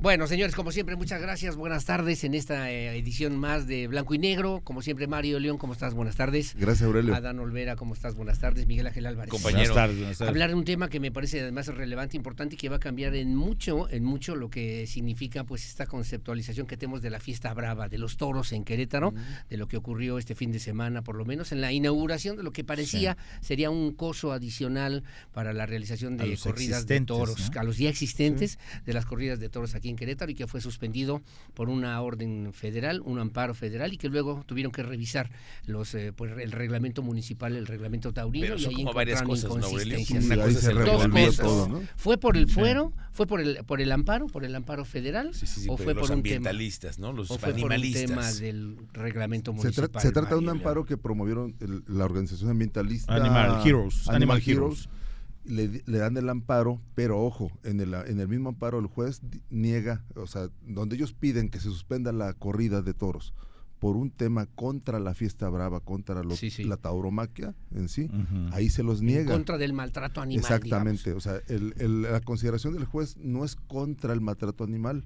Bueno, señores, como siempre, muchas gracias. Buenas tardes en esta edición más de Blanco y Negro. Como siempre, Mario León, ¿cómo estás? Buenas tardes. Gracias, Aurelio. Adán Olvera, ¿cómo estás? Buenas tardes. Miguel Ángel Álvarez. Compañero. Buenas tardes. Hablar de un tema que me parece además relevante, importante y que va a cambiar en mucho lo que significa pues esta conceptualización que tenemos de la fiesta brava, de los toros en Querétaro, de lo que ocurrió este fin de semana, por lo menos en la inauguración de lo que parecía sería un coso adicional para la realización de corridas de toros, ¿no? A los ya existentes de las corridas de toros aquí en Querétaro, y que fue suspendido por una orden federal, un amparo federal, y que luego tuvieron que revisar los pues el reglamento municipal, el reglamento taurino. Pero y ahí como varias cosas, ¿no, Aurelio? inconsistencias. Una cosa es el reglamento, todo, ¿no? ¿Fue por el fuero? ¿Fue por el amparo federal? Sí, ¿O fue los por un ambientalistas, tema? ¿no? Los ¿O fue animalistas. por un tema del reglamento municipal? Se trata de un amparo que promovieron la organización ambientalista Animal Heroes. Le dan el amparo, pero ojo, en el mismo amparo el juez niega, o sea, donde ellos piden que se suspenda la corrida de toros por un tema contra la fiesta brava, contra la tauromaquia en sí, ahí se los niega. En contra del maltrato animal. Exactamente, digamos. o sea, la consideración del juez no es contra el maltrato animal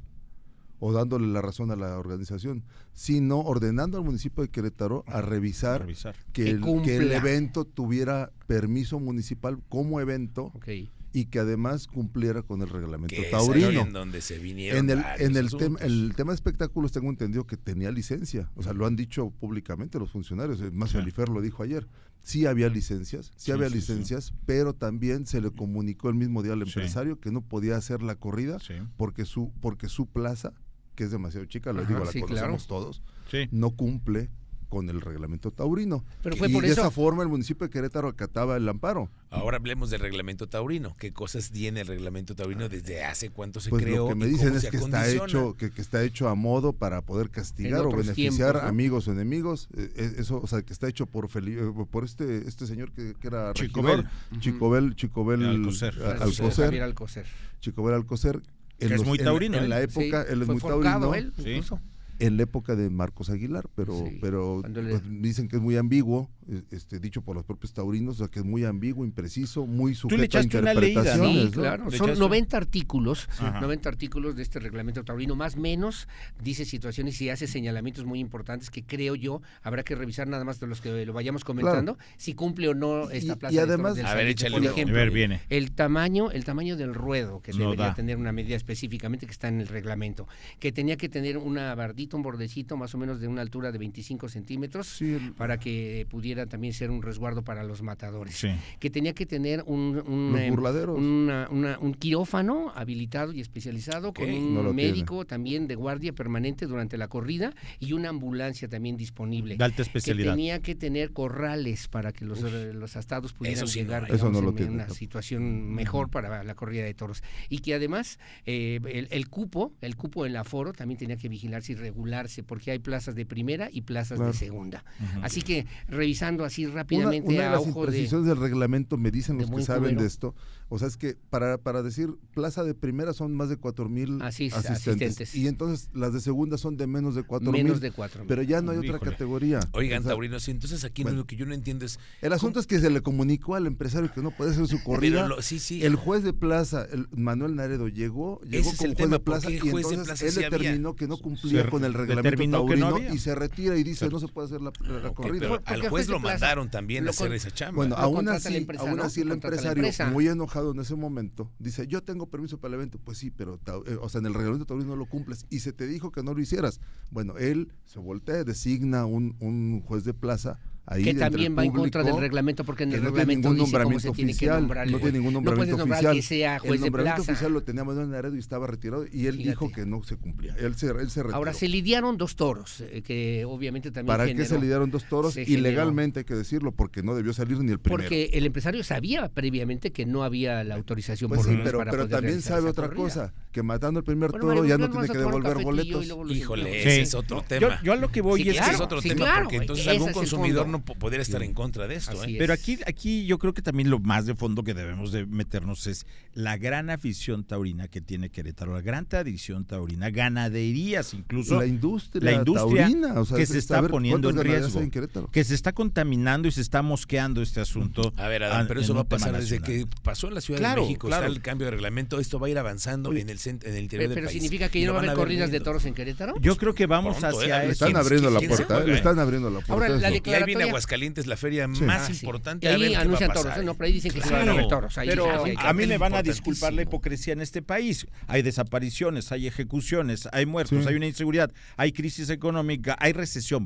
o dándole la razón a la organización, sino ordenando al municipio de Querétaro a revisar que el evento tuviera permiso municipal como evento, y que además cumpliera con el reglamento taurino. En donde se vinieron el tema de espectáculos tengo entendido que tenía licencia, o sea, lo han dicho públicamente los funcionarios, más Felifer lo dijo ayer, sí había licencias, pero también se le comunicó el mismo día al empresario que no podía hacer la corrida porque su plaza, que es demasiado chica, lo digo, la conocemos todos, no cumple con el reglamento taurino. Pero fue y por de eso... esa forma el municipio de Querétaro acataba el amparo. Ahora hablemos del reglamento taurino. ¿Qué cosas tiene el reglamento taurino? ¿Desde hace cuánto se pues creó? Lo que me dicen es que está hecho a modo para poder castigar o beneficiar tiempos, ¿no? Amigos o enemigos. Eso, o sea, que está hecho por este señor que era Chicobel. Chicobel Alcocer. Chicobel Alcocer. Que es muy taurino. En la época, él es muy taurino. Él, incluso. En la época de Marcos Aguilar, pero pues, dicen que es muy ambiguo, dicho por los propios taurinos, o sea, que es muy ambiguo, impreciso, muy sujeto a interpretaciones. Leída, ¿no? Sí, claro. Son 90 artículos, 90 artículos de este reglamento taurino, más o menos, dice situaciones y hace señalamientos muy importantes que creo yo habrá que revisar nada más de los que lo vayamos comentando, si cumple o no esta plaza. Y además, de a ver, por ejemplo, viene. el tamaño del ruedo, que debería tener una medida específicamente que está en el reglamento, que tenía que tener una bardita, un bordecito más o menos de una altura de 25 centímetros para que pudiera también ser un resguardo para los matadores, que tenía que tener un quirófano habilitado y especializado con un médico también de guardia permanente durante la corrida y una ambulancia también disponible, de alta especialidad, que tenía que tener corrales para que los astados pudieran llegar en una situación mejor para la corrida de toros, y que además el cupo en el aforo también tenía que vigilarse y regularse, porque hay plazas de primera y plazas de segunda. Así que revisando así rápidamente una de las ojo imprecisiones del reglamento, me dicen los que saben cubero de esto, o sea, es que para decir plaza de primera son más de 4,000 asistentes, y entonces las de segunda son de menos de 4,000, pero ya no hay otra categoría. Oigan, taurinos, entonces aquí lo que yo no entiendo es... El asunto es que se le comunicó al empresario que no puede hacer su corrida. El juez de plaza, Manuel Naredo, llegó como juez de plaza, y entonces él determinó que no cumplía con el reglamento taurino y se retira y dice no se puede hacer la corrida. Pero al juez lo mandaron también a hacer esa chamba. Bueno, aún así el empresario, muy enojado en ese momento, dice, yo tengo permiso para el evento. Pues sí, pero o sea, en el reglamento taurino no lo cumples y se te dijo que no lo hicieras. Bueno, él se voltea, designa un juez de plaza ahí, que también va en contra del reglamento, porque en el reglamento dice cómo se tiene que nombrar. No tiene ningún nombramiento oficial. Que sea juez el nombramiento de plaza. oficial lo tenía Manuel Naredo y estaba retirado, y él dijo que no se cumplía. Él se retiró. Ahora, se lidiaron 2 toros, que obviamente también ¿Para qué se lidiaron 2 toros? Ilegalmente, hay que decirlo, porque no debió salir ni el primero. Porque el empresario sabía previamente que no había la autorización pues por sí, pero también sabe otra cosa, que matando el primer toro ya no tiene que devolver boletos. Híjole, ese es otro tema. Yo a lo que voy es otro tema, porque entonces algún consumidor no gobierno podría estar en contra de esto. Pero aquí yo creo que también lo más de fondo que debemos de meternos es la gran afición taurina que tiene Querétaro, la gran tradición taurina, ganaderías incluso. La industria taurina, o sea, que se está poniendo en riesgo, que se está contaminando y se está mosqueando este asunto. A ver, Adán, pero eso va a pasar desde que pasó en la Ciudad de México, está el cambio de reglamento, esto va a ir avanzando en el interior del país. ¿Pero significa que ya no va a haber corridas de toros en Querétaro? Yo creo que vamos hacia eso. Le están abriendo la puerta. Ahora, la y ahí viene Aguascalientes, la feria más importante. Y ahí anuncian toros, no, pero ahí dicen que se van a ver toros. Pero a mí me van a disculpar la hipocresía en este país. Hay desapariciones, hay ejecuciones, hay muertos, hay una inseguridad, hay crisis económica, hay recesión,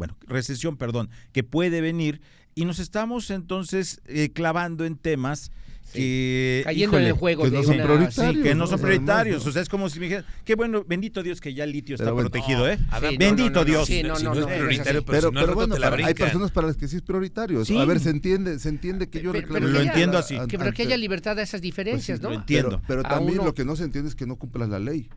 que puede venir, y nos estamos entonces clavando en temas que cayendo en el juego que no son prioritarios, que no son prioritarios, o sea, es como si me dijeran, qué bueno, bendito Dios que ya el litio está protegido, bendito Dios. Si no es prioritario, pero bueno, hay personas para las que sí es prioritario. A ver, se entiende que yo reclamo. Lo entiendo así. Pero que haya libertad a esas diferencias, ¿no? Lo entiendo. Pero también lo que no se entiende es que no cumplas la ley.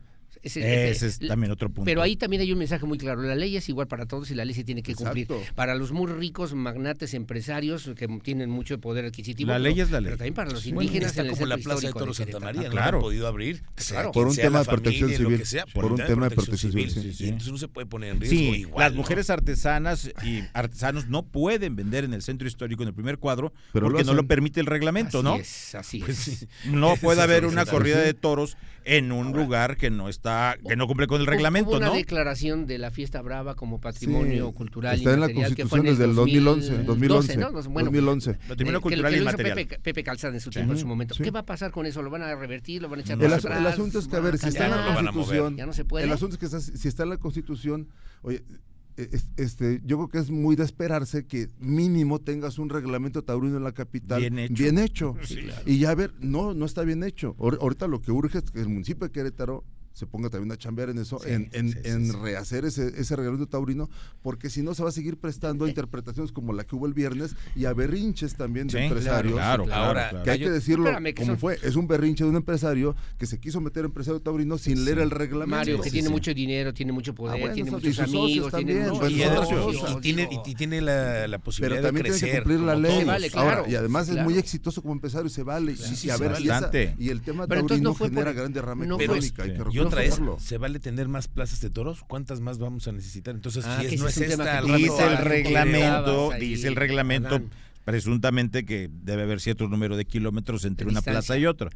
Ese es también otro punto. Pero ahí también hay un mensaje muy claro. La ley es igual para todos y la ley se tiene que cumplir. Para los muy ricos, magnates, empresarios que tienen mucho poder adquisitivo. La ley es la ley. Pero también para los indígenas. Está como la Plaza de Toros Santa María, no han podido abrir. Por un tema de protección civil. Por un tema de protección civil. Entonces no se puede poner en riesgo igual. Las mujeres artesanas y artesanos no pueden vender en el centro histórico en el primer cuadro porque no lo permite el reglamento, ¿no? Así es. No puede haber una corrida de toros en un lugar que no cumple con el reglamento, hubo una ¿no? declaración de la Fiesta Brava como patrimonio cultural está inmaterial, en la Constitución desde el 2011, ¿no? 2011. Patrimonio cultural que lo inmaterial. hizo Pepe Calzada en su tiempo, en su momento. ¿Qué va a pasar con eso? ¿Lo van a revertir? ¿Lo van a echar para atrás? El asunto es que, a ver, si está en la Constitución, ya no se puede. El asunto es que si está en la Constitución, oye, yo creo que es muy de esperarse que mínimo tengas un reglamento taurino en la capital bien hecho. Sí, claro. Y ya, a ver, no está bien hecho. Ahorita lo que urge es que el municipio de Querétaro se ponga también a chambear en eso, en rehacer ese reglamento taurino, porque si no se va a seguir prestando a interpretaciones como la que hubo el viernes y a berrinches también de empresarios. Claro. Que hay que decirlo como fue, es un berrinche de un empresario que se quiso meter empresario taurino sin leer el reglamento. Mario, que tiene mucho dinero, tiene mucho poder, tiene muchos amigos, y tiene la posibilidad pero también de crecer. Tiene que cumplir la ley. Vale, claro, y además es muy exitoso como empresario, se vale. Y el tema taurino genera gran derrama económica, hay que reconocerlo. Otra es, ¿se vale tener más plazas de toros? ¿Cuántas más vamos a necesitar? Entonces, no es esta... Dice el reglamento presuntamente que debe haber cierto número de kilómetros entre una plaza y otra.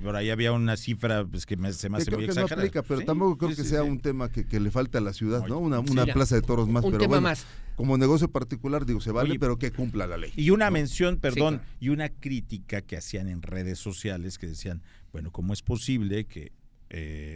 Por ahí había una cifra pues, que se me hace muy exagerada. No aplica, pero tampoco creo que sea un tema que le falte a la ciudad, ¿no? Una plaza de toros más. Un tema más. Como negocio particular, digo, se vale, pero que cumpla la ley. Y una mención, perdón, y una crítica que hacían en redes sociales que decían, bueno, ¿cómo es posible que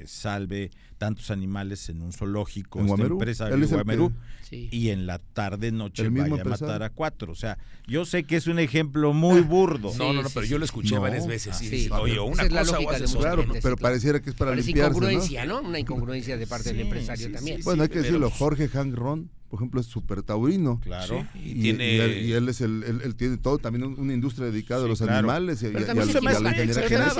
salve tantos animales en un zoológico, empresario en Guamerú, y en la tarde noche vaya a matar a 4? O sea, yo sé que es un ejemplo muy burdo. No, pero yo lo escuché varias veces. Oye, una cosa o haces otra. Claro, pero pareciera que es para limpiarse, incongruencia, ¿no? Una incongruencia de parte del empresario también. Bueno, hay que decirlo, Jorge Hank Ron, por ejemplo, es súper taurino. Claro. Y él tiene todo, también una industria dedicada a los animales. Pero también se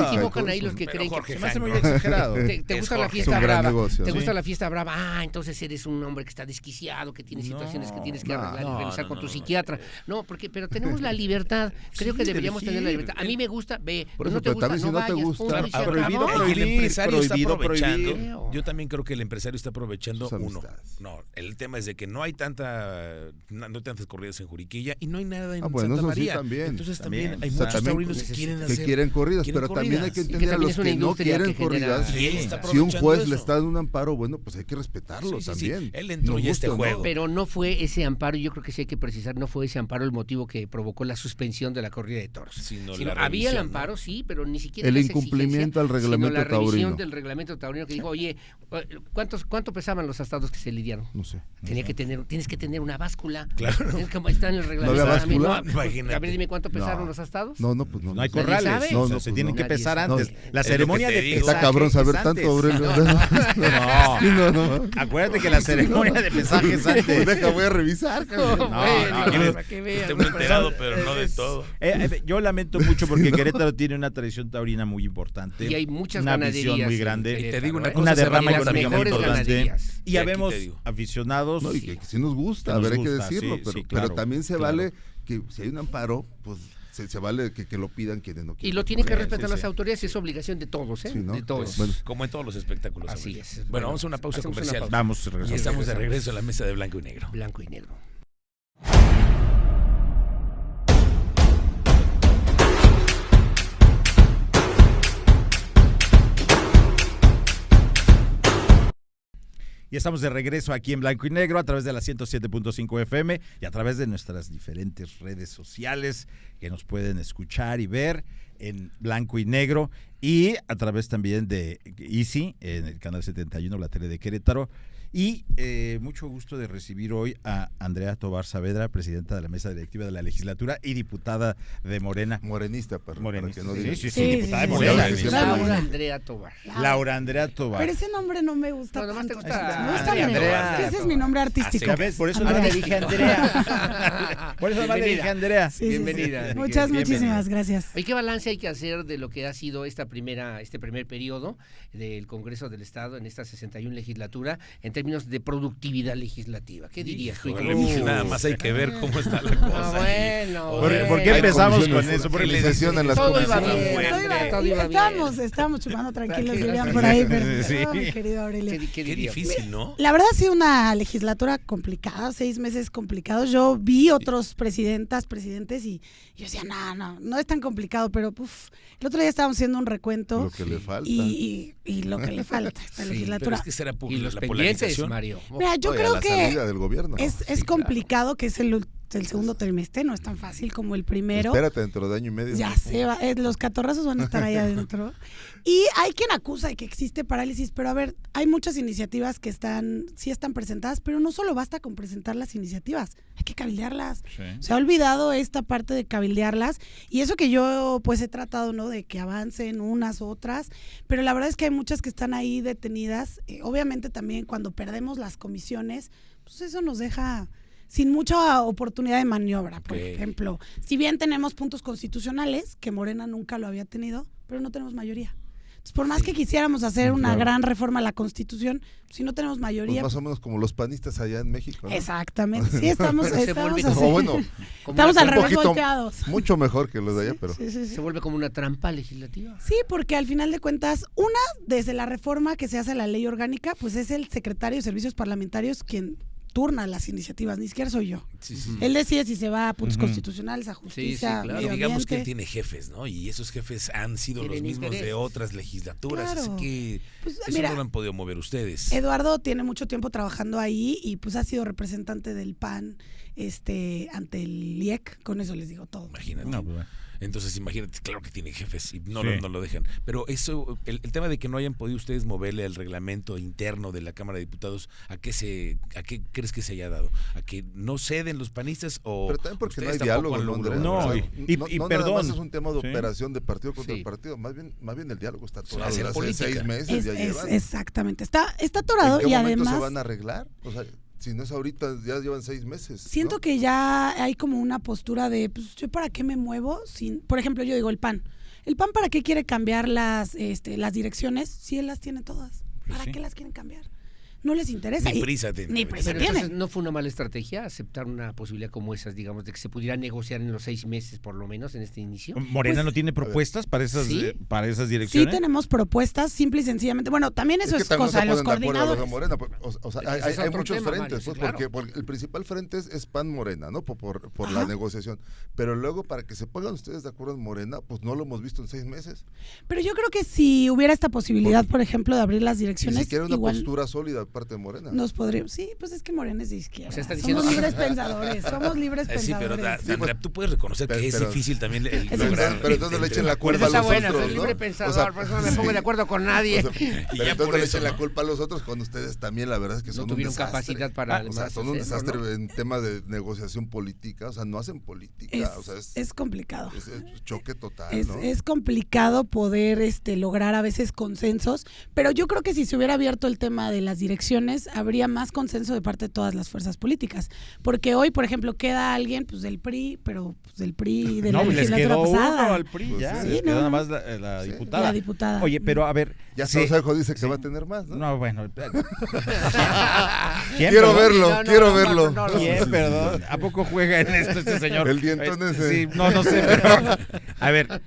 equivocan ahí los que creen que se me hace muy exagerado. ¿Te gusta la fiesta brava? ¿Te gusta la fiesta brava? Entonces eres un hombre que está desquiciado, que tiene situaciones que tienes que arreglar y revisar con tu psiquiatra. No, pero tenemos la libertad. Creo que deberíamos tener la libertad. A mí me gusta, no te gusta, no vayas. El empresario está aprovechando. Yo también creo que el empresario está aprovechando el tema es de que no hay tantas corridas en Juriquilla y no hay nada en Santa María. Entonces también hay muchos taurinos que quieren corridas, pero también hay que entender a los que no quieren corridas. Si un juez le está dando un amparo, bueno, pues hay que respetarlo también. Él entró ya a este juego. Pero no fue ese amparo, yo creo que sí hay que precisar, no fue ese amparo el motivo que provocó la suspensión de la corrida de toros. Había el amparo, sí, pero ni siquiera el incumplimiento al reglamento taurino. La revisión del reglamento taurino que dijo, oye, ¿cuánto pesaban los astados que se lidiaron? No sé. Tienes que tener una báscula. Claro. Está en el reglamento. ¿No había báscula? Imagínate. A ver, dime cuánto pesaron los astados. No hay corrales. Se tienen que pesar antes. La ceremonia de pesaje está cabrón saber tanto, Aurelio. No. Acuérdate que la ceremonia de pesaje es antes. Voy a revisar. Estoy muy enterado, pero no de todo. Yo lamento mucho porque Querétaro tiene una tradición taurina muy importante. Y hay muchas una ganaderías. Visión muy grande. Y te digo una cosa, derrama económica muy importante. Y habemos aficionados sí nos gusta, a ver, hay que decirlo, pero también se vale que si hay un amparo, pues se vale que lo pidan quienes no quieren. Y lo tienen que respetar las autoridades, es obligación de todos, ¿eh? Sí, ¿no? De todos. Bueno, como en todos los espectáculos. Así es. Bueno, vamos a una pausa comercial. Vamos, y estamos de regreso a la mesa de Blanco y Negro. Blanco y Negro. Y estamos de regreso aquí en Blanco y Negro a través de la 107.5 FM y a través de nuestras diferentes redes sociales que nos pueden escuchar y ver en Blanco y Negro y a través también de Easy en el canal 71, la tele de Querétaro. Y mucho gusto de recibir hoy a Andrea Tovar Saavedra, presidenta de la mesa directiva de la legislatura y diputada de Morena. Morenista, perdón. Morenista. Para que no sí, diputada de Morena. Laura Andrea Tovar. Laura Andrea Tovar. Pero ese nombre no me gusta tanto. Me gusta Andrea. Ese es mi nombre artístico. Por eso no le dije Andrea. Por eso no le dije Andrea. Bienvenida. Muchísimas gracias. ¿Y qué balance hay que hacer de lo que ha sido este primer periodo del Congreso del Estado en esta 61 legislatura en términos de productividad legislativa? ¿Qué dirías? Nada más hay que ver cómo está la cosa. ¿Por qué empezamos con eso? Porque le sesión en las comisiones. Estábamos chupando tranquilos, dirían por ahí, pero mi querido Aurelio. Qué difícil, ¿no? La verdad ha sido una legislatura complicada, 6 meses complicados. Yo vi otros presidentes y yo decía, no es tan complicado, pero el otro día estábamos haciendo un recuento. Lo que le falta. Y lo que le falta a esta legislatura. Pero es que será y los la polarización, Mario. Mira, yo creo que del gobierno. es complicado, que es el segundo trimestre, no es tan fácil como el primero. Espérate, dentro de año y medio. Ya se va, los catorrazos van a estar ahí adentro. Y hay quien acusa de que existe parálisis, pero a ver, hay muchas iniciativas que sí están presentadas, pero no solo basta con presentar las iniciativas, hay que cabildearlas. Sí. Se ha olvidado esta parte de cabildearlas, y eso que yo pues he tratado, ¿no?, de que avancen unas u otras, pero la verdad es que hay muchas que están ahí detenidas. Obviamente también cuando perdemos las comisiones, pues eso nos deja sin mucha oportunidad de maniobra. Por ejemplo, si bien tenemos puntos constitucionales, que Morena nunca lo había tenido, pero no tenemos mayoría. Entonces, por más que quisiéramos hacer una gran reforma a la Constitución, si no tenemos mayoría... Pues más o menos como los panistas allá en México, ¿no? Exactamente, sí, estamos así. Estamos al revés volteados. Mucho mejor que los de allá, pero... Sí. Se vuelve como una trampa legislativa. Sí, porque al final de cuentas, desde la reforma que se hace a la ley orgánica, pues es el secretario de Servicios Parlamentarios quien turna las iniciativas, ni siquiera soy yo. Sí. Él decide si se va a puntos constitucionales, a justicia, claro. medio Digamos que él ambiente. tiene jefes, ¿no? Y esos jefes han sido los mismos de otras legislaturas, claro. Así que pues, eso no lo han podido mover ustedes. Eduardo tiene mucho tiempo trabajando ahí y pues ha sido representante del PAN ante el IEC, con eso les digo todo. Imagínate. Entonces, imagínate, claro que tiene jefes y no lo dejan. Pero eso, el tema de que no hayan podido ustedes moverle el reglamento interno de la Cámara de Diputados, ¿a qué crees que se haya dado? ¿A que no ceden los panistas o...? Pero también porque no hay diálogo. No, nada más es un tema de operación de partido contra el partido. Más bien el diálogo está atorado. Hace 6 meses ya llevan. Exactamente. Está atorado y además... ¿En qué momento se van a arreglar? O sea... Si no es ahorita, ya llevan 6 meses. Siento que ya hay como una postura de, pues, ¿yo para qué me muevo? Por ejemplo, yo digo el PAN. ¿El PAN para qué quiere cambiar las direcciones si él las tiene todas? ¿Para qué las quieren cambiar? No les interesa. Ni prisa tienen. Pero entonces, ¿no fue una mala estrategia aceptar una posibilidad como esas, digamos, de que se pudiera negociar en los 6 meses, por lo menos, en este inicio? ¿Morena no tiene propuestas para esas direcciones? Sí, tenemos propuestas, simple y sencillamente. Bueno, también eso es cosa de los coordinadores. Morena, hay muchos frentes, porque el principal frente es PAN-Morena, ¿no? Por la negociación. Pero luego, para que se pongan ustedes de acuerdo en Morena, pues no lo hemos visto en 6 meses. Pero yo creo que si hubiera esta posibilidad, por ejemplo, de abrir las direcciones... Ni siquiera una postura sólida parte de Morena. Nos podríamos, sí, pues es que Morena es de izquierda. O sea, somos libres pensadores, Sí, pero Andrea, tú puedes reconocer que es difícil también el lograr. Pero entonces le echen la culpa a los otros, soy libre pensador, por eso no me pongo de acuerdo con nadie. Pero entonces le echen la culpa a los otros cuando ustedes también, la verdad es que son no tuvieron un desastre. capacidad para son un desastre en tema de negociación política, o sea, no hacen política, es complicado. Es choque total, ¿no? Es complicado poder lograr a veces consensos, pero yo creo que si se hubiera abierto el tema de las direcciones elecciones habría más consenso de parte de todas las fuerzas políticas. Porque hoy, por ejemplo, queda alguien pues del PRI, pero pues, del PRI de la legislatura pasada. Uno al PRI, ya. Sí, les quedó nada más la diputada. La diputada. Oye, pero a ver. Ya Saucedo dice que va a tener más, ¿no? No, bueno. Quiero verlo. ¿Quién, perdón? ¿A poco juega en esto este señor? El dientón ese. Sí, no sé, pero... A ver,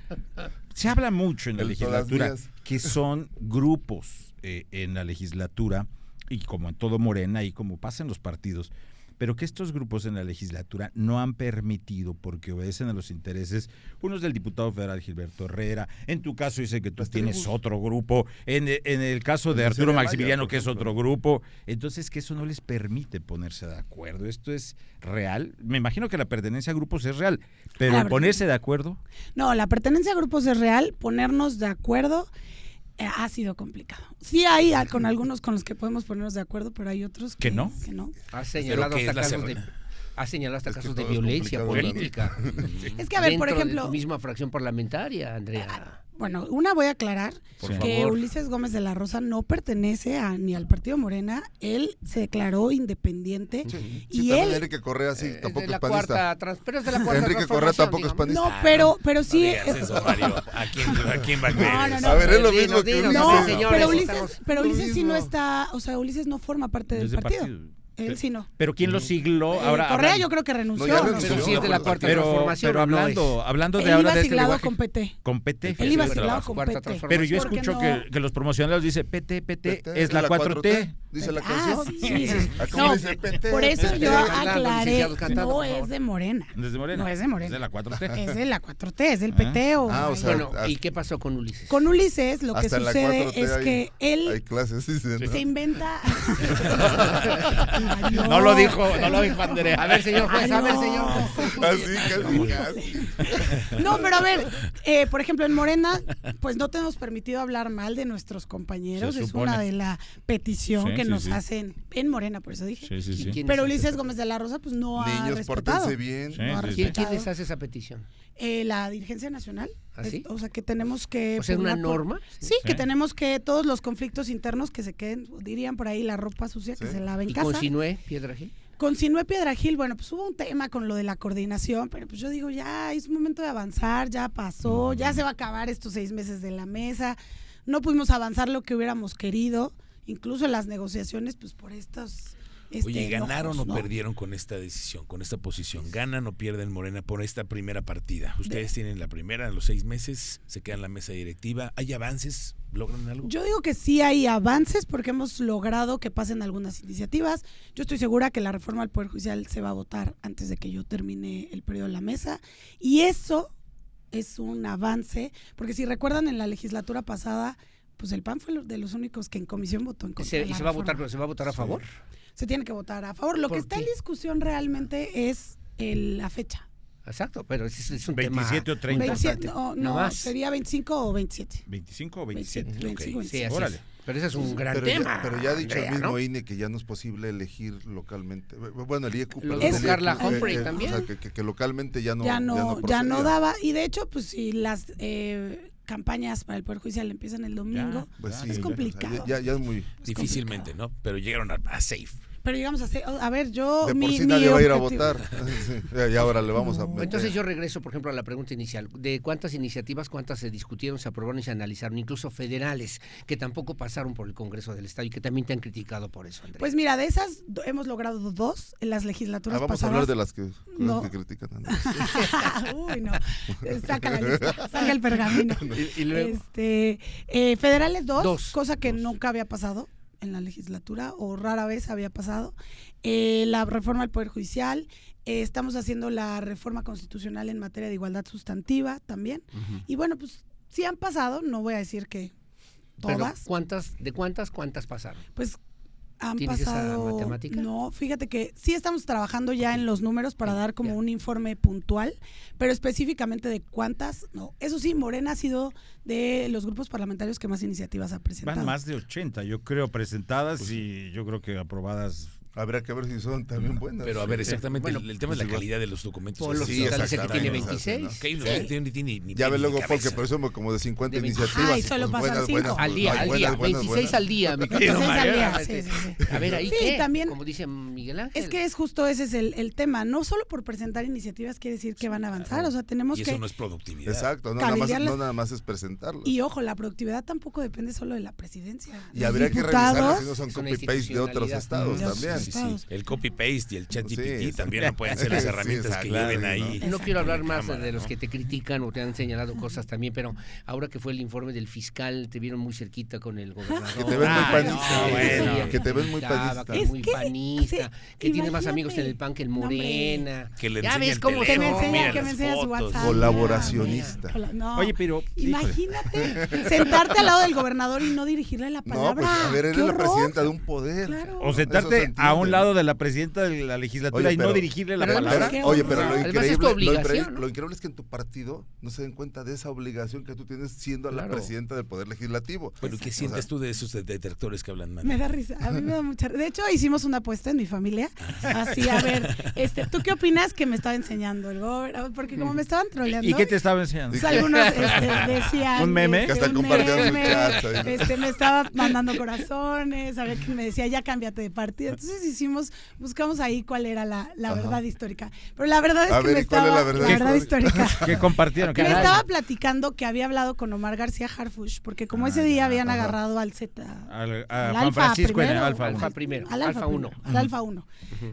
se habla mucho en la legislatura que son grupos en la legislatura, y como en todo Morena, y como pasa en los partidos, pero que estos grupos en la legislatura no han permitido, porque obedecen a los intereses, unos del diputado federal Gilberto Herrera, en tu caso dice que tú tienes otro grupo, en el caso de Arturo Maximiliano, que es otro grupo, entonces que eso no les permite ponerse de acuerdo. ¿Esto es real? Me imagino que la pertenencia a grupos es real, pero ¿ponerse de acuerdo? No, la pertenencia a grupos es real, ponernos de acuerdo ha sido complicado. Sí hay con algunos con los que podemos ponernos de acuerdo, pero hay otros que no. Ha señalado hasta casos de violencia política. Es que, a ver, por ejemplo, de tu misma fracción parlamentaria, Andrea. Bueno, voy a aclarar que Ulises Gómez de la Rosa no pertenece ni al Partido Morena. Él se declaró independiente. Sí, y él Enrique Correa sí, tampoco es panista. Pero es de la cuarta Enrique Correa tampoco es panista. No, pero sí. ¿A quién va a creer? No. A ver, es lo mismo que Ulises. No, pero Ulises sí no está, o sea, Ulises no forma parte del partido. Él sí no. Pero ¿quién lo sigló? Ahora Correa yo creo que renunció. Pero sí es de la cuarta transformación. Pero hablando de él ahora iba de este siglado lenguaje. con PT. Con PT. Él iba siglado con PT. Pero yo escucho que los promocionales dicen PT es la 4T. Dice la canción. Sí. No, dice PT. Por eso yo aclaré, no es de Morena. ¿No es de Morena? No es de Morena. Es de la 4T. Es de la 4T, es del PT. Bueno, ¿y qué pasó con Ulises? Con Ulises lo que sucede es que él hay clases, se inventa. No lo dijo Andrea. A ver, señor juez, Así, casi. No, pero a ver, por ejemplo, en Morena, pues no tenemos permitido hablar mal de nuestros compañeros. Es una de la petición que nos hacen en Morena, por eso dije. Sí. Pero Ulises Gómez de la Rosa, pues no ha respetado. Pórtense bien. ¿Quién les hace esa petición? La dirigencia nacional. ¿Así? O sea, que tenemos que... ¿O sea, una norma? Sí, que tenemos que todos los conflictos internos que se queden, dirían por ahí, la ropa sucia que se lave en casa. ¿Y con Sinué Piedrahil? Con Sinué Piedrahil, bueno, pues hubo un tema con lo de la coordinación, pero pues yo digo, ya es momento de avanzar, ya pasó, ya se va a acabar estos 6 meses de la mesa, no pudimos avanzar lo que hubiéramos querido, incluso en las negociaciones, pues por estos... Oye, ¿ganaron o perdieron con esta decisión, con esta posición? ¿Ganan o pierden Morena por esta primera partida? Ustedes tienen la primera, en los 6 meses, se queda en la mesa directiva. ¿Hay avances? ¿Logran algo? Yo digo que sí hay avances porque hemos logrado que pasen algunas iniciativas. Yo estoy segura que la reforma al Poder Judicial se va a votar antes de que yo termine el periodo de la mesa. Y eso es un avance, porque si recuerdan en la legislatura pasada, pues el PAN fue de los únicos que en comisión votó en contra de la ¿Y se va a votar, pero se va a votar a favor? Se tiene que votar a favor. Lo que está en discusión realmente es la fecha. Exacto, pero es un 27 tema o 30. 27, no, sería 25 o 27. 25 o 27. 25, okay. Sí, órale. Pero ese es un gran tema. Pero ya ha dicho el mismo INE que ya no es posible elegir localmente. Bueno, el IEQ. Carla Humphrey también. O sea, que localmente ya no daba. Y de hecho, pues si las campañas para el Poder Judicial empiezan el domingo, es complicado. Ya es muy difícilmente, ¿no? Pero llegaron a safe. Pero llegamos a ver, yo... De por sí nadie va a ir a votar. Y ahora le vamos a meter. Entonces yo regreso, por ejemplo, a la pregunta inicial. ¿De cuántas iniciativas, cuántas se discutieron, se aprobaron y se analizaron? Incluso federales, que tampoco pasaron por el Congreso del Estado y que también te han criticado por eso, Andrea. Pues mira, de esas hemos logrado 2 en las legislaturas pasadas. Vamos a hablar de las que critican. Uy, no. Saca la lista, saca el pergamino. ¿Y luego? Federales 2, cosa que nunca había pasado en la legislatura o rara vez había pasado. La reforma al Poder Judicial, estamos haciendo la reforma constitucional en materia de igualdad sustantiva también. Y bueno, pues sí han pasado, no voy a decir que todas. Pero ¿cuántas pasaron? Pues han ¿Tienes pasado, esa matemática? No, fíjate que sí estamos trabajando ya en los números para dar como un informe puntual, pero específicamente de cuántas, no. Eso sí, Morena ha sido de los grupos parlamentarios que más iniciativas ha presentado. Van más de 80, yo creo, presentadas y yo creo que aprobadas Habrá que ver si son también buenas. Pero a ver, exactamente, el tema es la calidad de los documentos. Por los hospitales que tiene 26. Que hay unos que tienen ni ya ve luego porque por eso como de 50 iniciativas. Ay, solo pasan 5. Al día, 26 al día. 26 al día, sí. A ver, ahí sí, también, como dice Miguel Ángel. Es que es justo ese es el tema. No solo por presentar iniciativas quiere decir que van a avanzar. O sea, tenemos que... Y eso no es productividad. Exacto, no nada más es presentarlas. Y ojo, la productividad tampoco depende solo de la presidencia. Y habría que revisar si no son copy-paste de otros estados también. Sí. El copy-paste y el ChatGPT también no pueden ser las herramientas que lleven ahí. No quiero hablar más de los que te critican o te han señalado cosas también, pero ahora que fue el informe del fiscal, te vieron muy cerquita con el gobernador. Que te ven muy panista. Que te ven muy panista. Es muy panista. Que tiene más amigos en el PAN que en Morena. Que le ya ves cómo que me enseña su WhatsApp. Colaboracionista. No, oye, pero imagínate sentarte al lado del gobernador y no dirigirle la palabra. No, pues a ver, eres la presidenta de un poder. Claro. O sentarte a un lado de la presidenta de la legislatura y no dirigirle la palabra. Oye, pero lo increíble es que en tu partido no se den cuenta de esa obligación que tú tienes siendo la presidenta del Poder Legislativo. Bueno, ¿qué sientes tú de esos detractores que hablan mal? Me da risa, a mí me da mucha risa. De hecho, hicimos una apuesta en mi familia. Así, a ver, ¿tú qué opinas que me estaba enseñando el gobernador? Porque como me estaban troleando. ¿Y qué te estaba enseñando? Pues algunos decían... ¿Un meme? Que hasta compartieron su chat. Me estaba mandando corazones, a ver que me decía, ya cámbiate de partido. Entonces buscamos ahí cuál era la verdad histórica. Pero la verdad es que me estaba... ¿cuál es la verdad histórica? ¿Qué compartieron? Me estaba platicando que había hablado con Omar García Harfuch, porque como ese día habían agarrado al Z, al Juan Francisco en el Alfa primero, al Alfa 1. Al Alfa 1,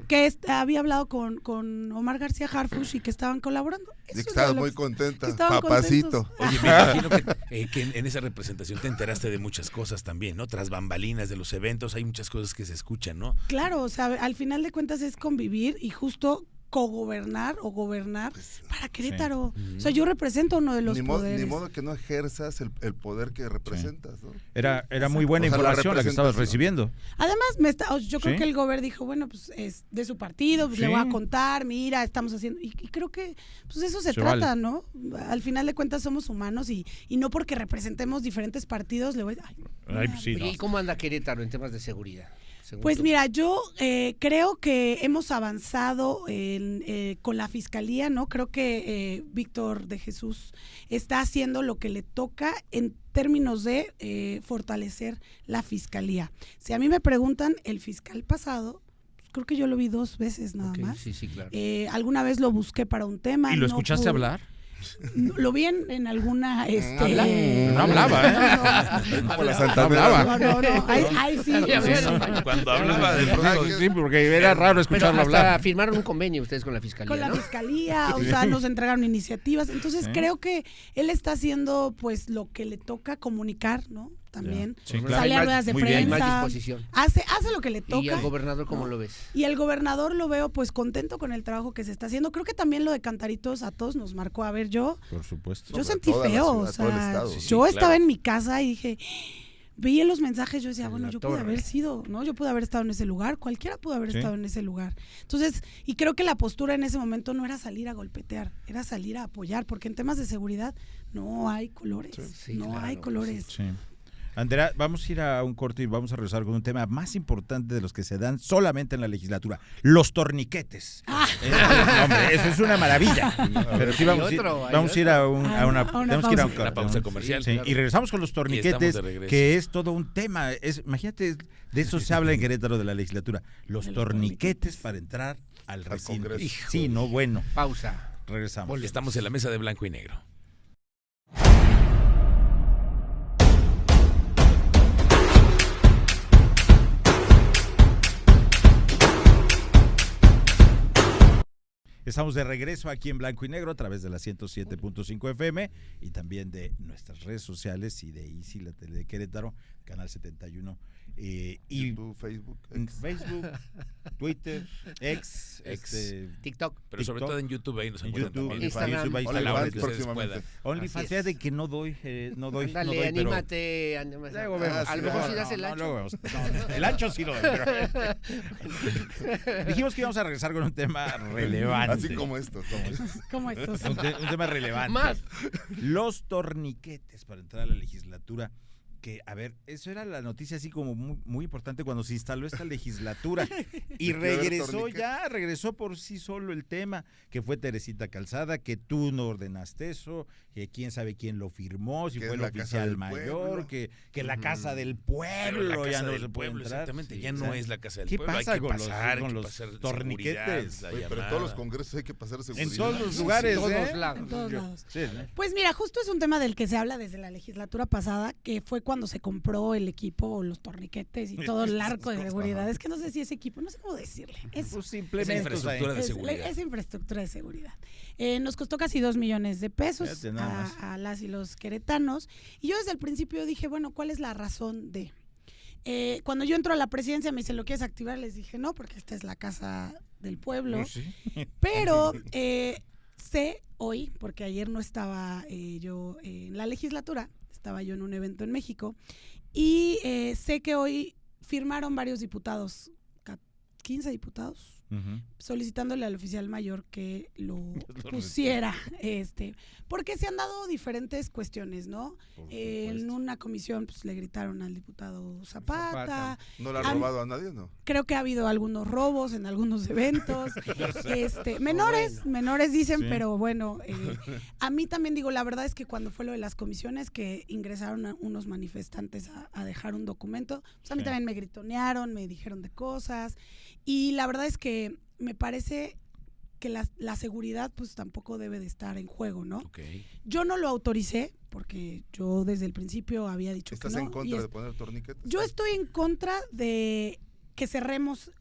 que había hablado con Omar García Harfuch y que estaban colaborando. Y que estabas muy contenta, papacito. Oye, me imagino que en esa representación te enteraste de muchas cosas también, ¿no? Tras bambalinas de los eventos hay muchas cosas que se escuchan, ¿no? Claro, o sea, al final de cuentas es convivir y justo cogobernar o gobernar para Querétaro. Sí. O sea, yo represento uno de los poderes. Ni modo que no ejerzas el poder que representas, ¿no? Era muy buena información la que estabas recibiendo. Además, yo creo que el gobernador dijo, bueno, pues es de su partido, pues le voy a contar, mira, estamos haciendo... Y creo que pues eso se trata, vale, ¿no? Al final de cuentas somos humanos y no porque representemos diferentes partidos le voy a... ¿Y cómo anda Querétaro en temas de seguridad? Pues mira, yo creo que hemos avanzado con la fiscalía, ¿no? Creo que Víctor de Jesús está haciendo lo que le toca en términos de fortalecer la fiscalía. Si a mí me preguntan, el fiscal pasado, creo que yo lo vi 2 veces nada más. Sí, claro. Alguna vez lo busqué para un tema. ¿Y lo escuchaste hablar? Lo vi en alguna no hablaba, como la Santa hablaba. No. Ay, sí. Cuando hablaba de sí, porque era raro escucharlo hablar. Firmaron un convenio ustedes con la fiscalía. Con la fiscalía, o sea, nos entregaron iniciativas. Entonces creo que él está haciendo pues lo que le toca comunicar, ¿no? También sale a ruedas de prensa, hace lo que le toca. ¿Y al gobernador cómo lo ves? Y el gobernador lo veo pues contento con el trabajo que se está haciendo. Creo que también lo de Cantaritos a todos nos marcó. A ver, por supuesto, yo sentí feo, o sea, yo estaba en mi casa y dije, veía los mensajes, yo decía, bueno, yo pude haber sido, ¿no? Yo pude haber estado en ese lugar, cualquiera pudo haber estado en ese lugar. Entonces, y creo que la postura en ese momento no era salir a golpetear, era salir a apoyar, porque en temas de seguridad no hay colores, hay colores. Sí. Andrea, vamos a ir a un corte y vamos a regresar con un tema más importante de los que se dan solamente en la legislatura, los torniquetes. Hombre, eso es una maravilla. Pero sí vamos a ir a una pausa comercial. Sí, y regresamos con los torniquetes, que es todo un tema. Imagínate, de eso se habla en Querétaro de la legislatura. Los torniquetes para entrar al recinto. Sí, no, bueno. Pausa. Regresamos. Estamos en la mesa de blanco y negro. Estamos de regreso aquí en Blanco y Negro a través de la 107.5 FM y también de nuestras redes sociales y de Easy, la tele de Querétaro, Canal 71. Y YouTube, Facebook, Twitter, X, TikTok. Pero sobre todo en YouTube, ahí nos encuentran también. Instagram, OnlyFans próximamente. OnlyFans, fíjate que no doy. Dale, anímate. A lo mejor si das el ancho. El ancho sí lo doy. Dijimos que íbamos a regresar con un tema relevante. Así como estos. Un tema relevante. Más. Los torniquetes para entrar a la legislatura. que, a ver, eso era la noticia así como muy, muy importante cuando se instaló esta legislatura y regresó por sí solo el tema, que fue Teresita Calzada, que tú no ordenaste eso, que quién sabe quién lo firmó, si fue el oficial mayor, que la casa del pueblo ya no se puede entrar. Exactamente, ya no es la casa del ¿qué pueblo. pasa Hay que con pasar, los torniquetes? Pero en todos los congresos hay que pasar seguridad. En todos los lugares, en todos lados. Sí, ¿no? Pues mira, justo es un tema del que se habla desde la legislatura pasada, que fue cuando se compró el equipo, los torniquetes y todo el arco de seguridad. Es que no sé si es equipo, no sé cómo decirle. Es infraestructura de seguridad. Es infraestructura de seguridad. Nos costó casi 2 millones de pesos a las y los queretanos. Y yo desde el principio dije, bueno, ¿cuál es la razón de? Cuando yo entro a la presidencia me dice, ¿lo quieres activar? Les dije, no, porque esta es la casa del pueblo. ¿Sí? Pero sé hoy, porque ayer no estaba yo en la legislatura, estaba yo en un evento en México, y sé que hoy firmaron varios diputados, 15 diputados, solicitándole al oficial mayor que lo pusiera, porque se han dado diferentes cuestiones, ¿no? En una comisión pues le gritaron al diputado Zapata. ¿No le ha robado a nadie, no? Creo que ha habido algunos robos en algunos eventos, menores dicen, sí. Pero bueno, a mí también digo, la verdad es que cuando fue lo de las comisiones que ingresaron a unos manifestantes a dejar un documento, pues a mí también me gritonearon, me dijeron de cosas, y la verdad es que me parece que la seguridad pues tampoco debe de estar en juego, ¿no? Okay. Yo no lo autoricé porque yo desde el principio había dicho que no. ¿Estás en contra de poner torniquetes? Yo estoy en contra de que cerremos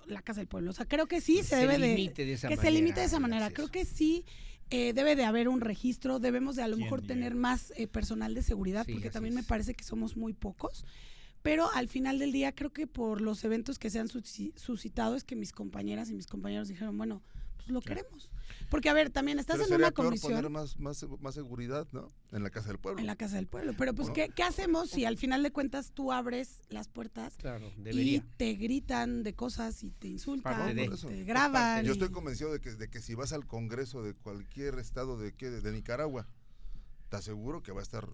la Casa del Pueblo. O sea, creo que sí se debe de que se limite de esa manera. Creo que sí debe de haber un registro, debemos de a lo mejor tener más personal de seguridad, porque también me parece que somos muy pocos. Pero al final del día creo que por los eventos que se han suscitado es que mis compañeras y mis compañeros dijeron, bueno, pues lo queremos. Porque a ver, también estás en una comisión. Poner más seguridad, ¿no? En la Casa del Pueblo. En la Casa del Pueblo. Pero pues, ¿qué hacemos si al final de cuentas tú abres las puertas y te gritan de cosas y te insultan, te graban? Yo estoy convencido de que si vas al Congreso de cualquier estado de Nicaragua, te aseguro que va a estar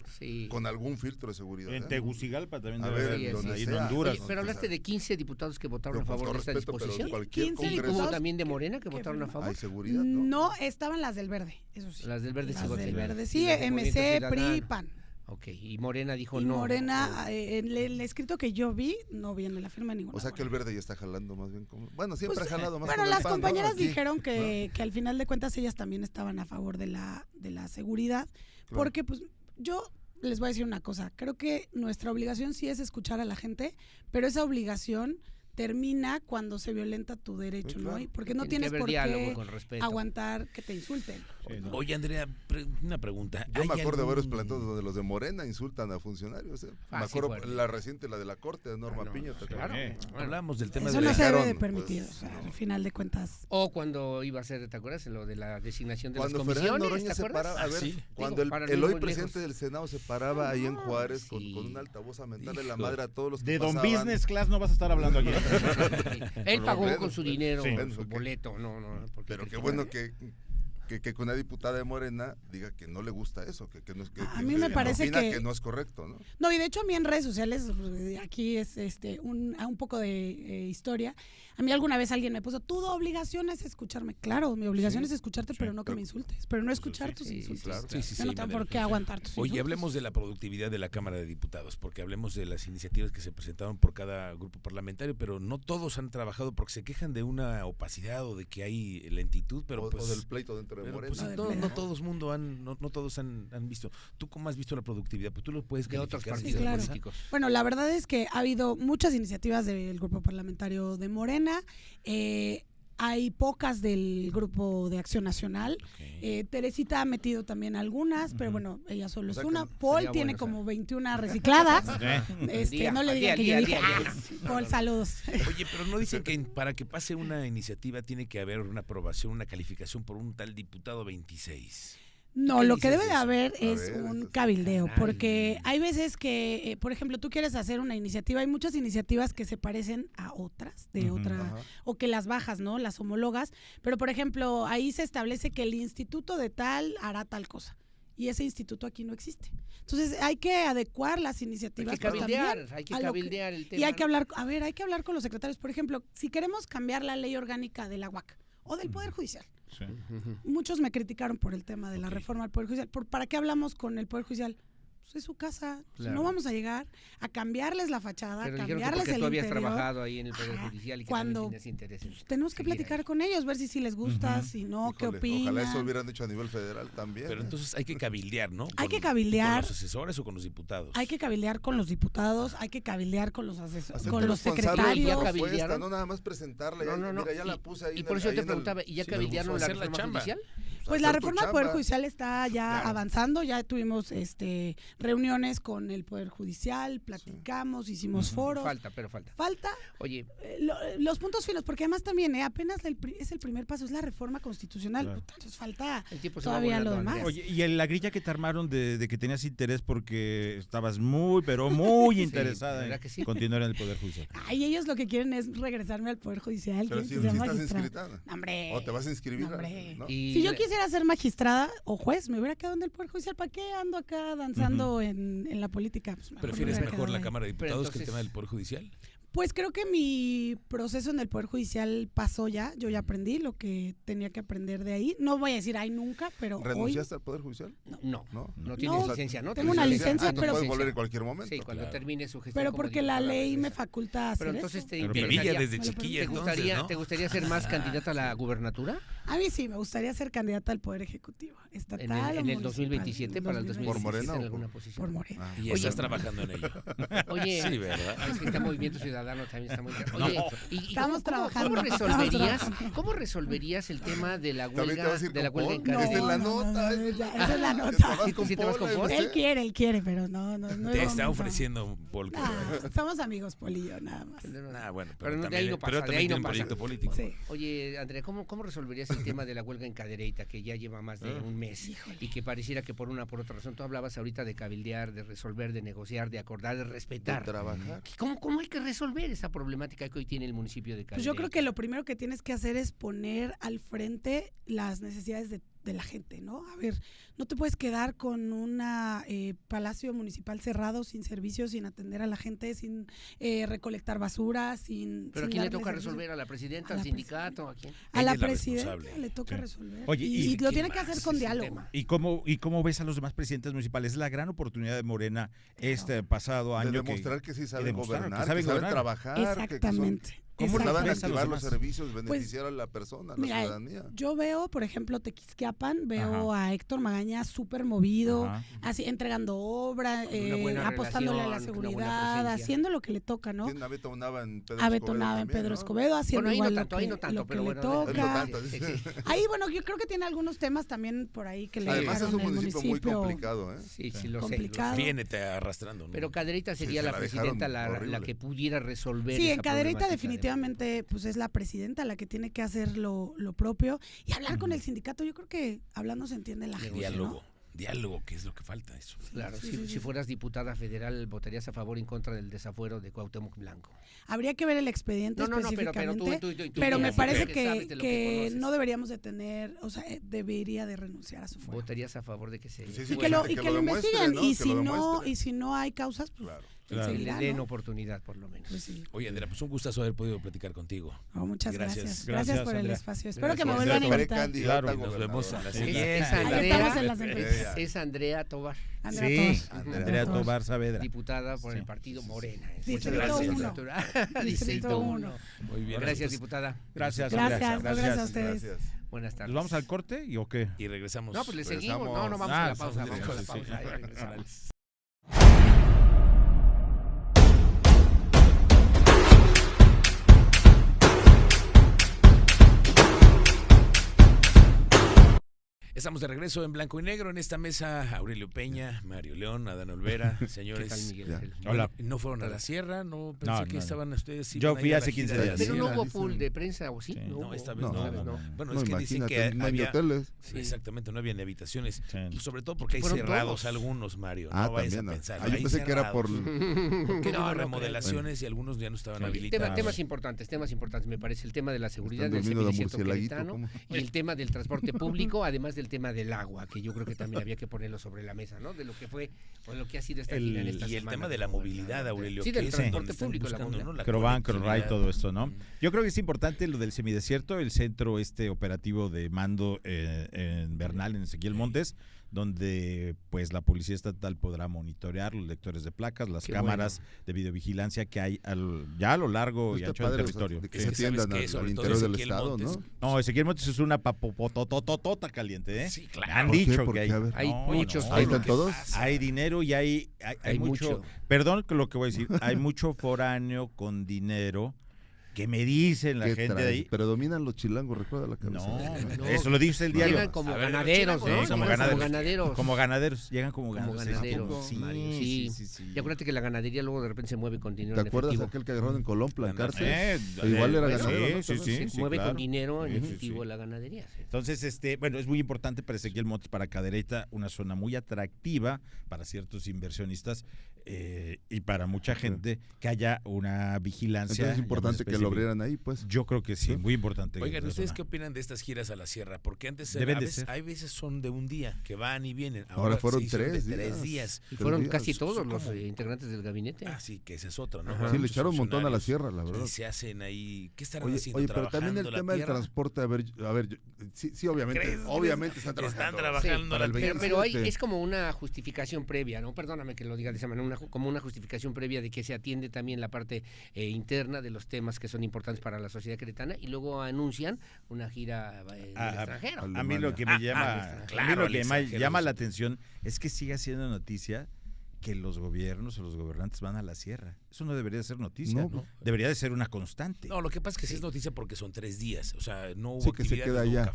con algún filtro de seguridad. En Tegucigalpa también debe haber, ahí en Honduras. Oye, pero hablaste de 15 diputados que votaron a favor de esta disposición. ¿15 hubo también de Morena que votaron a favor? Hay seguridad, ¿no? No, estaban las del Verde, eso sí. Las del Verde sí votaron. Las del Verde sí, MC, PRI, PAN. Ok, y Morena dijo y no. Morena, el escrito que yo vi, no viene la firma ninguna. O sea que el Verde ya está jalando más bien. Bueno, siempre ha jalado más. Bueno, las compañeras dijeron que al final de cuentas ellas también estaban a favor de la seguridad, porque pues yo les voy a decir una cosa, creo que nuestra obligación sí es escuchar a la gente, pero esa obligación termina cuando se violenta tu derecho, ¿no? Porque no tienes por qué aguantar que te insulten. Oye, Andrea, una pregunta. Yo me acuerdo de varios planteos donde los de Morena insultan a funcionarios. Me acuerdo la reciente, la de la Corte de Norma Piña. Claro. Hablamos del tema eso no se debe de permitir, o sea, al final de cuentas. O cuando iba a ser, ¿te acuerdas? Lo de la designación de cuando las comisiones, Noroña se paraba, a ver, cuando el hoy presidente del Senado se paraba ahí en Juárez con un altavoz a mentarle la madre a todos los que pasaban. De Don Business Class no vas a estar hablando aquí. Él pagó con su dinero, su boleto, no. Pero qué bueno que una diputada de Morena diga que no le gusta eso, que a mí me parece que no es correcto, ¿no? No, y de hecho a mí en redes sociales, aquí es un poco de historia. A mí alguna vez alguien me puso, tu obligación es escucharme. Claro, mi obligación es escucharte, pero no que me insultes, pero no escuchar tus insultos. Claro. Yo no tengo por qué aguantar tus insultos. Oye, hablemos de la productividad de la Cámara de Diputados, porque hablemos de las iniciativas que se presentaron por cada grupo parlamentario, pero no todos han trabajado porque se quejan de una opacidad o de que hay lentitud, pero o del pleito dentro de Morena. Pues no todos han visto. ¿Tú cómo has visto la productividad? Pues tú lo puedes de otros calificar. partidos claro. políticos. Bueno, la verdad es que ha habido muchas iniciativas del grupo parlamentario de Morena. Hay pocas del Grupo de Acción Nacional. Teresita ha metido también algunas, pero bueno, ella solo es una. Paul tiene como 21 recicladas. No le diga que yo dije, Paul, saludos. Oye, pero no dicen que para que pase una iniciativa tiene que haber una aprobación, una calificación por un tal diputado 26. No, lo que debe de haber es un cabildeo, porque hay veces que, por ejemplo, tú quieres hacer una iniciativa, hay muchas iniciativas que se parecen a otras, o que las bajas, ¿no? Las homologas, pero por ejemplo, ahí se establece que el instituto de tal hará tal cosa. y ese instituto aquí no existe. Entonces hay que adecuar las iniciativas. Hay que cabildear el tema. Y hay que hablar con los secretarios. Por ejemplo, si queremos cambiar la ley orgánica de la UAC o del Poder Judicial. Sí. Muchos me criticaron por el tema de la reforma al Poder Judicial. ¿Para qué hablamos con el Poder Judicial? Pues es su casa, claro. No vamos a llegar a cambiarles la fachada, pero cambiarles el tú interior. Habías trabajado ahí en el Poder Judicial y que también tienes intereses. Pues, tenemos que platicar con ellos, ver si les gusta, si no, qué opinan. Ojalá eso hubieran hecho a nivel federal también. Pero entonces hay que cabildear, ¿no? Hay que cabildear. ¿Con los asesores o con los diputados? Hay que cabildear con los diputados, hay que cabildear con los asesores, con los secretarios. No nada más presentarla, mira, ya la puse ahí. Y por eso yo te preguntaba, ¿y ya cabildearon la reforma judicial? Pues la reforma del Poder Judicial está ya avanzando, ya tuvimos reuniones con el Poder Judicial, platicamos, hicimos foros. Falta. Oye, los puntos finos, porque además también apenas es el primer paso, es la reforma constitucional, claro. Entonces falta todavía lo demás. Oye, y la grilla que te armaron de que tenías interés porque estabas pero muy interesada en continuar en el Poder Judicial. Ay, ellos lo que quieren es regresarme al Poder Judicial. Pero si estás inscrita. Hombre. ¿O te vas a inscribir? ¿No? Si yo quisiera ser magistrada o juez, me hubiera quedado en el Poder Judicial. ¿Para qué ando acá danzando en la política? Pues ¿prefieres mejor la Cámara de Diputados que el tema del Poder Judicial? Pues creo que mi proceso en el Poder Judicial pasó ya. Yo ya aprendí lo que tenía que aprender de ahí. No voy a decir nunca, pero ¿renunciaste al Poder Judicial? No tienes licencia, ¿no? Tengo una licencia, pero puedes volver en cualquier momento. Sí, cuando termine su gestión. Pero porque la ley me faculta hacer pero entonces eso. Vivía desde chiquilla, ¿Te gustaría ser más candidata a la gubernatura? A mí sí, me gustaría ser candidata al Poder Ejecutivo, estatal en el 2027, para el 2027. ¿Por Morena? En alguna posición. Por Morena. Y estás trabajando en ello. Oye, sí, ¿verdad? Es que está Movimiento Ciudadano también está muy... Oye, estamos trabajando. ¿Cómo resolverías el tema de la huelga en cadena? Esa es la nota. Esa es la nota. ¿Sí te vas con Paul? Él quiere, pero no. Te está ofreciendo Paul. Somos amigos, Paul y yo, nada más. Bueno, pero también tiene un proyecto político. Sí. Oye, Andrea, ¿cómo resolverías el tema de la huelga en Cadereyta, que ya lleva más de un mes? Híjole. Y que pareciera que por otra razón, tú hablabas ahorita de cabildear, de resolver, de negociar, de acordar, de respetar. De trabajar. ¿Cómo hay que resolver esa problemática que hoy tiene el municipio de Cadereyta? Pues yo creo que lo primero que tienes que hacer es poner al frente las necesidades de la gente, ¿no? A ver, no te puedes quedar con un palacio municipal cerrado, sin servicios, sin atender a la gente, sin recolectar basura, sin... ¿Pero a quién le toca resolver? ¿A la presidenta, al sindicato? ¿A quién? A la presidenta le toca resolver. Oye, y lo tiene que hacer con diálogo. ¿Y cómo ves a los demás presidentes municipales? Es la gran oportunidad de Morena pasado año. De demostrar que sí saben gobernar, que saben trabajar. Exactamente. ¿Cómo van a activar los servicios, beneficiar a la persona, a la ciudadanía? Yo veo, por ejemplo, Tequisquiapan, veo a Héctor Magaña súper movido, así entregando obra, apostándole a la seguridad, haciendo lo que le toca, ¿no? ¿Quién abetonaba en Pedro Escobedo, haciendo igual lo que le toca. Ahí, bueno, yo creo que tiene algunos temas también por ahí que le además es un municipio muy complicado, ¿eh? Sí, lo complicado. sé. Viénete arrastrando, ¿no? Pero Cadereyta sería la presidenta la que pudiera resolver. Sí, en Cadereyta definitivamente pues es la presidenta la que tiene que hacer lo propio y hablar con el sindicato. Yo creo que hablando se entiende la gente. Diálogo, ¿qué es lo que falta eso? Claro, si fueras diputada federal, ¿votarías a favor o en contra del desafuero de Cuauhtémoc Blanco? Habría que ver el expediente específicamente, pero me parece que no deberíamos de tener, o sea, debería de renunciar a su fuero. ¿Votarías a favor de que se... y que lo investiguen, y si no hay causas, pues... Claro. Le den oportunidad, por lo menos. Pues sí. Oye, Andrea, pues un gustazo haber podido platicar contigo. Muchas gracias. Gracias por Andrea. el espacio. Espero que me vuelvan a invitar. Claro, nos vemos a la siguiente. Es Andrea Tobar. Andrea Tobar Saavedra. Diputada por el partido Morena. Muchas gracias. Distrito 1. Muy bien. Gracias, diputada. Gracias a ustedes. Buenas tardes. ¿Nos vamos al corte o qué? Y regresamos. No, pues le seguimos. No, vamos a la pausa. Vamos a la pausa. Ahí regresamos. Estamos de regreso en blanco y negro en esta mesa. Aurelio Peña, Mario León, Adán Olvera, señores. ¿Qué tal, Miguel? Hola. ¿No fueron a la sierra? No pensé que estaban ustedes. Yo fui hace 15 días. Pero no hubo pool de prensa, ¿o sí? No, esta vez no. Bueno, es que dicen que había hoteles. Sí, exactamente, no había ni habitaciones. Sí. Sobre todo porque hay cerrados algunos, Mario. No vayas a pensar. Yo pensé que era por... Porque no remodelaciones y algunos ya no estaban habilitados. Temas importantes, me parece. El tema de la seguridad del semidesierto queretano y el tema del transporte público, además del tema tema del agua, que yo creo que también había que ponerlo sobre la mesa, ¿no? De lo que fue, o lo que ha sido esta gira en esta y semana. el tema de la movilidad, Aurelio. Sí, del transporte público. Croban, Crorray, todo esto, ¿no? Yo creo que es importante lo del semidesierto, el centro operativo de mando en Bernal, en Ezequiel Montes, donde pues la policía estatal podrá monitorear los lectores de placas, las cámaras de videovigilancia que hay ya a lo largo y ancho del territorio. Que se atiendan al interior del estado, ¿no? No, Ezequiel Montes es una papopototota caliente, ¿eh? Sí, claro. Han dicho que hay muchos. Ahí están todos. Hay dinero y hay mucho. Perdón lo que voy a decir. Hay mucho foráneo con dinero. Que me dicen la gente de ahí. Predominan los chilangos, recuerda la cabeza. No, eso lo dice el diario. Llegan como ganaderos, ¿no? Como ganaderos. Como ganaderos, llegan como ganaderos. Sí. Y acuérdate que la ganadería luego de repente se mueve con dinero en efectivo. ¿Te acuerdas aquel que agarraron en Colón, Plancarte? Igual era ganadero. Sí, mueve con dinero en efectivo la ganadería. Entonces, es muy importante para Ezequiel Montes, para Cadereyta, una zona muy atractiva para ciertos inversionistas y para mucha gente, que haya una vigilancia. Entonces es importante que lo abrieran ahí, pues. Yo creo que sí, muy importante. Oigan, ¿ustedes qué opinan de estas giras a la sierra? Porque antes hay veces son de un día, que van y vienen. Ahora fueron 3 días. Y fueron casi todos los integrantes del gabinete. Ah, sí, que esa es otra, ¿no? Sí, le echaron un montón a la sierra, la verdad. Se hacen ahí, ¿qué estarán haciendo? Oye, pero también el tema del transporte, a ver, sí, obviamente están trabajando para el 20. Pero es como una justificación previa, ¿no? Perdóname que lo diga de esa manera, como una justificación previa de que se atiende también la parte interna de los temas que son importantes para la sociedad queretana, y luego anuncian una gira del extranjero. A mí lo que me llama la atención es que siga siendo noticia que los gobiernos o los gobernantes van a la sierra. Eso no debería ser noticia, ¿no? Debería de ser una constante. No, lo que pasa es que sí es noticia porque son 3 días, o sea, no hubo que se queda allá,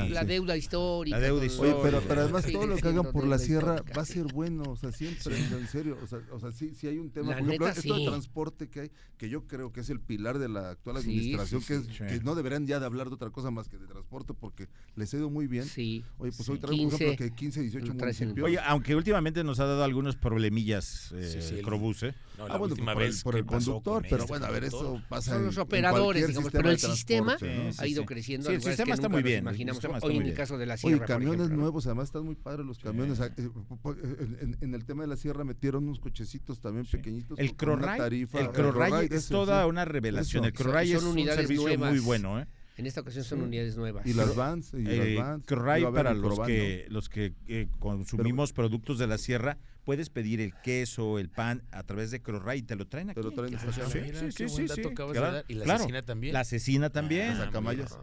La deuda histórica. Oye, pero además todo lo que hagan por la sierra va a ser bueno, o sea, siempre, en serio, o sea, sí hay un tema, por ejemplo, esto de transporte que hay, que yo creo que es el pilar de la actual administración, que no deberían ya de hablar de otra cosa más que de transporte, porque les ha ido muy bien. Sí. Oye, pues hoy traemos, por ejemplo, que 15, 18 municipios. Oye, aunque últimamente nos ha dado algunos problemillas, Crobús, No, la última vez por el conductor, pero bueno, a ver, eso pasa. Son los operadores, digamos, pero el sistema ha ido creciendo. Sí, el sistema está muy bien. Hoy en el caso de la sierra. Oye, camiones nuevos, además están muy padres los camiones. En el tema de la sierra metieron unos cochecitos también pequeñitos. El Crorray es toda una revelación. El Crorray es un servicio muy bueno, ¿eh? En esta ocasión son unidades nuevas. Y las vans. Crorray, para los que consumimos productos de la sierra, puedes pedir el queso, el pan a través de Crorray y te lo traen aquí. Sí. Y la cecina también. La cecina también. Las acamayas.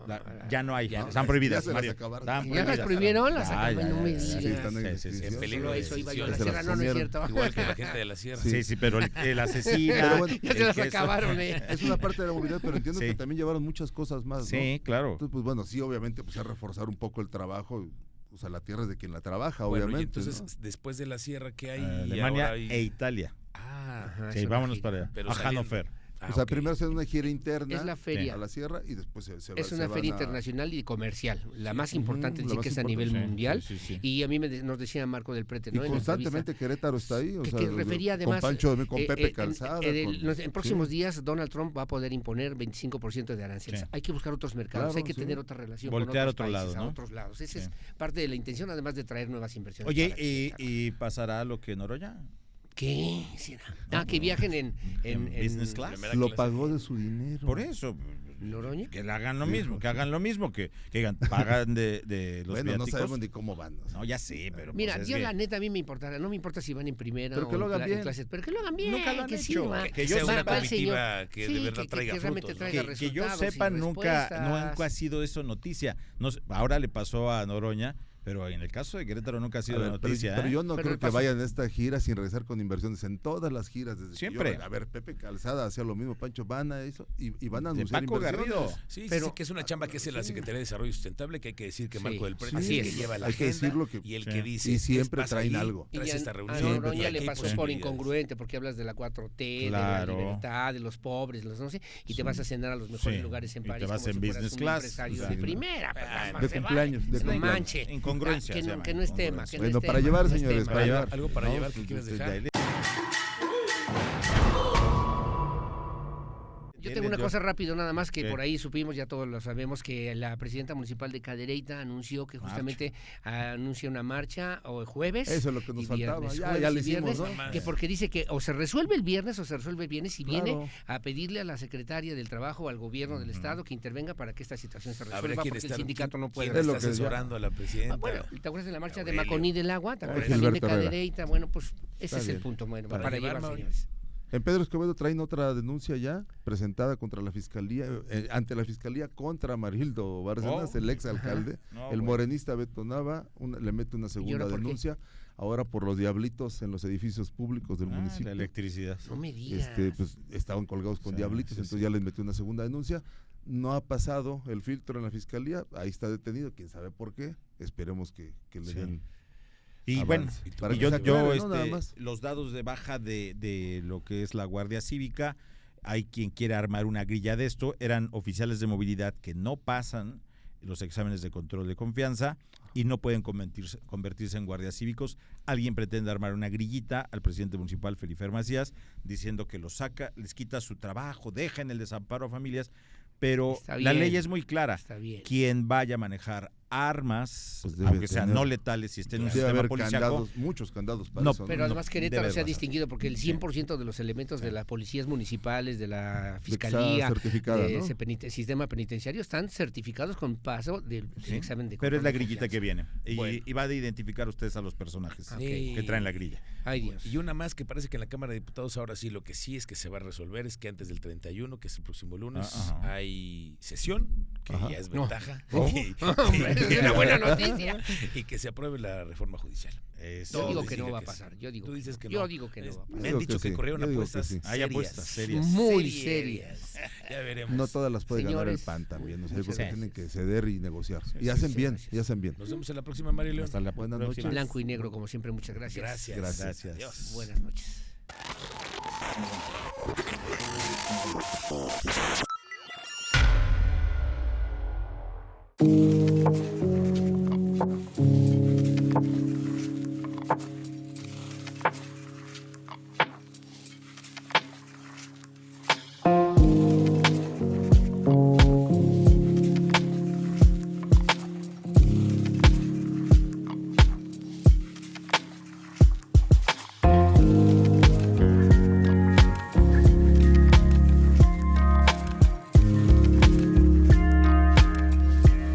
Ya no hay, están prohibidas. ¿Ya las prohibieron? Las acamayas, no me digas. En peligro eso iba yo a la sierra, no es cierto. Igual que la gente de la sierra. Sí, pero la cecina. Ya se las acabaron, Es una parte de la movilidad, pero entiendo que también llevaron muchas cosas más, ¿no? Sí, claro. Entonces, pues bueno, sí, obviamente, pues a reforzar un poco el trabajo. O sea, la tierra es de quien la trabaja, obviamente. Y entonces, ¿no? Después de la sierra, ¿qué hay? Alemania e Italia. Sí, vámonos para allá. A Hannover. O sea, primero se hace una gira interna es la feria a la sierra y después se va. Es una feria internacional y comercial, la más importante, que es a nivel mundial. Y a mí nos decía Marco del Prete, ¿no? Y constantemente Querétaro está ahí. O sea, que refería además. Con Pepe Calzada. En próximos días, Donald Trump va a poder imponer 25% de aranceles. Sí. Hay que buscar otros mercados, hay que tener otra relación Voltear con otros países, ¿no? a otros lados. Esa es parte de la intención, además de traer nuevas inversiones. Oye, ¿y pasará lo que Noroña? ¿Qué? Que viajen en business class. Lo pagó de su dinero. Por eso. ¿Noroña? Que hagan lo mismo, que pagan de los bueno, viáticos. No sabemos ni cómo van. No, ya sé, pero... Mira, pues yo la neta a mí me importa, no me importa si van en primera pero que lo hagan bien. Clase, pero que lo hagan bien. Nunca lo han hecho. Que yo sea una comitiva que de verdad traiga frutos. Que yo sepa, nunca ha sido eso noticia. Ahora le pasó a Noroña, pero en el caso de Querétaro nunca ha sido noticia. Pero yo no creo que vayan a esta gira sin regresar con inversiones. En todas las giras. Desde siempre. A ver, Pepe Calzada hacía lo mismo, Pancho van a eso y van a anunciar Paco inversiones. Garrido. Sí, que es una chamba que hace la Secretaría de Desarrollo Sustentable, que hay que decir que Marco del Prete así es, lleva la hay que decirlo y el que dice. Y siempre traen algo. Traes esta reunión. A Noroña le pasó por incongruente, porque hablas de la 4T, de la libertad, de los pobres, no sé, y te vas a cenar a los mejores lugares en París. Te vas en business class. Empresario de primera. De cumpleaños. No manche. Incongruencia. Que no es tema. Bueno, para llevar, señores, para llevar. Algo para llevar que quieras dejar. Yo una cosa rápido nada más que por ahí supimos, ya todos lo sabemos, que la presidenta municipal de Cadereyta anunció que justamente anuncia una marcha o jueves. Eso es lo que nos faltaba, ya le hicimos, ¿no? Que porque dice que o se resuelve el viernes o se resuelve el viernes y viene a pedirle a la secretaria del Trabajo, al gobierno del Estado que intervenga para que esta situación se resuelva, porque el sindicato no puede. ¿Quién está asesorando a la presidenta? Bueno, ¿te acuerdas de la marcha de Maconí del Agua? ¿Te acuerdas también de Cadereyta? Bueno, pues ese es el punto, bueno, para llevar, señores. En Pedro Escobedo traen otra denuncia ya presentada contra la fiscalía, ante la fiscalía contra Marildo Bárcenas, el exalcalde. Morenista Beto Nava le mete una segunda denuncia, ahora por los diablitos en los edificios públicos del municipio. La electricidad. No me digas. Pues estaban colgados con diablitos, entonces ya les metió una segunda denuncia. No ha pasado el filtro en la fiscalía, ahí está detenido, quién sabe por qué, esperemos que le den. Y avance. Bueno, yo los dados de baja de lo que es la Guardia Cívica, hay quien quiere armar una grilla de esto, eran oficiales de movilidad que no pasan los exámenes de control de confianza y no pueden convertirse en guardias cívicos. Alguien pretende armar una grillita al presidente municipal, Felifer Macías, diciendo que los saca, les quita su trabajo, deja en el desamparo a familias, pero la ley es muy clara. Quien vaya a manejar armas, pues aunque sean no letales, si esté en un sistema policíaco. Muchos candados para eso. Pero además Querétaro se ha distinguido porque el 100% de los elementos de las policías municipales, de la fiscalía, de ese sistema penitenciario, están certificados con paso del examen de control. Pero es la grillita que viene. Y va a identificar ustedes a los personajes que traen la grilla. Ay, Dios. Y una más que parece que en la Cámara de Diputados ahora sí, lo que sí es que se va a resolver es que antes del 31, que es el próximo lunes, hay sesión, que ya es ventaja. Una buena noticia. Y que se apruebe la reforma judicial. Yo digo que no va a pasar. Yo digo que no va a pasar. Me han dicho que corrieron apuestas. Hay apuestas serias. Muy serias. Ya veremos. No todas las puede ganar el PAN también. O sea, porque tienen que ceder y negociar. Y hacen bien. Nos vemos en la próxima, Mario León. Hasta la buena noche. Blanco y negro, como siempre. Muchas gracias. Gracias. Adiós. Buenas noches.